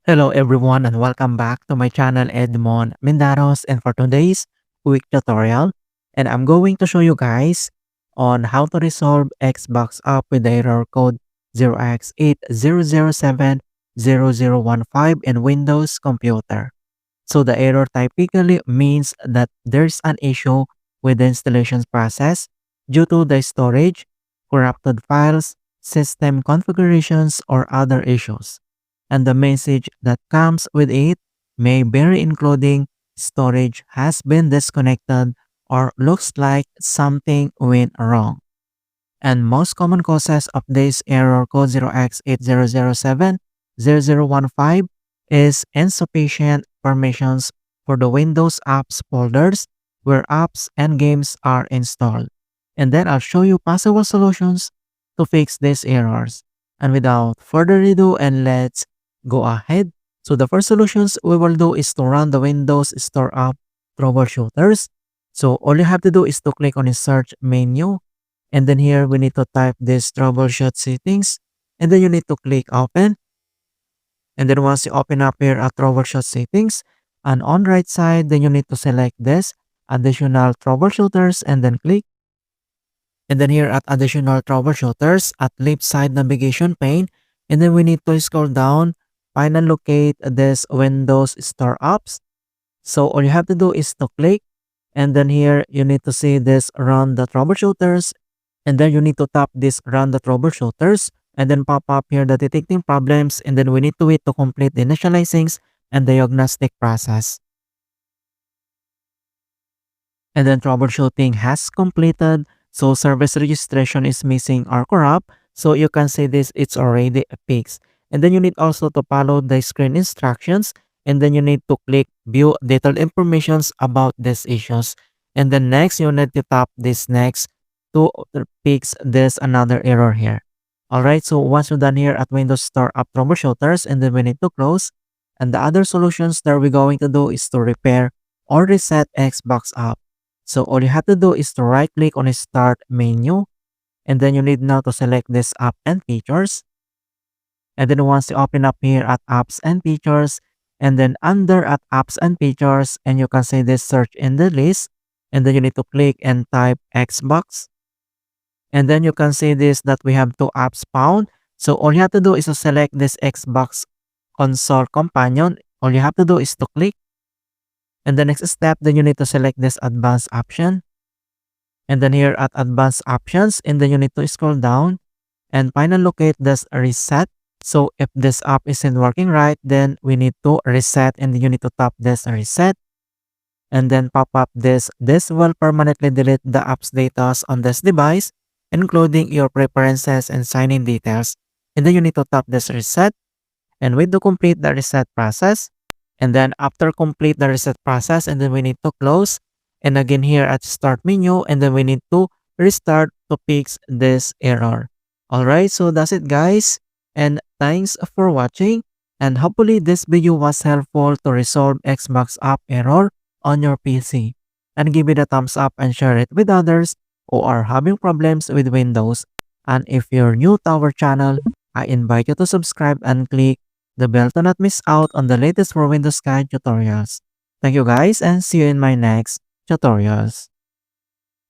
Hello everyone and welcome back to my channel Edmund Mindaros, and for today's quick tutorial, and I'm going to show you guys on how to resolve Xbox up with the error code 0x80070015 in Windows computer. So the error typically means that there's an issue with the installation process due to the storage, corrupted files, system configurations, or other issues. And the message that comes with it may vary, including storage has been disconnected or looks like something went wrong. And most common causes of this error code 0x80070015 is insufficient permissions for the Windows apps folders where apps and games are installed. And then I'll show you possible solutions to fix these errors. And without further ado, and let's go ahead. So the first solutions we will do is to run the Windows Store app troubleshooters. So all you have to do is to click on the search menu, and then here we need to type this troubleshoot settings, and then you need to click open. And then once you open up here at troubleshoot settings, and on right side, then you need to select this additional troubleshooters and then click. And then here at additional troubleshooters at left side navigation pane, and then we need to scroll down, find and locate this Windows Store apps. So all you have to do is to click, and then here you need to see this run the troubleshooters, and then you need to tap this run the troubleshooters, and then pop up here the detecting problems, and then we need to wait to complete the initializings and diagnostic process. And then troubleshooting has completed, so service registration is missing or corrupt, so you can see this it's already fixed. And then you need also to follow the screen instructions, and then you need to click view detailed informations about these issues. And then next you need to tap this next to fix this another error here. Alright, so once you're done here at Windows Store app troubleshooters, and then we need to close. And the other solutions that we're going to do is to repair or reset Xbox app. So all you have to do is to right click on the start menu, and then you need now to select this app and features. And then once you open up here at apps and features, and then under at apps and features, and you can see this search in the list, and then you need to click and type Xbox. And then you can see this that we have two apps found. So all you have to do is to select this Xbox console companion. All you have to do is to click. And the next step, then you need to select this advanced option. And then here at advanced options, and then you need to scroll down and find and locate this reset. So if this app isn't working right, then we need to reset, and then you need to tap this reset. And then pop up this will permanently delete the app's data on this device, including your preferences and sign-in details. And then you need to tap this reset, and wait to complete the reset process. And then after complete the reset process, and then we need to close. And again here at start menu, and then we need to restart to fix this error. Alright, so that's it guys. And thanks for watching. And hopefully this video was helpful to resolve Xbox app error on your PC. And give it a thumbs up and share it with others who are having problems with Windows. And if you're new to our channel, I invite you to subscribe and click the bell to not miss out on the latest for Windows Guide tutorials. Thank you guys, and see you in my next tutorials.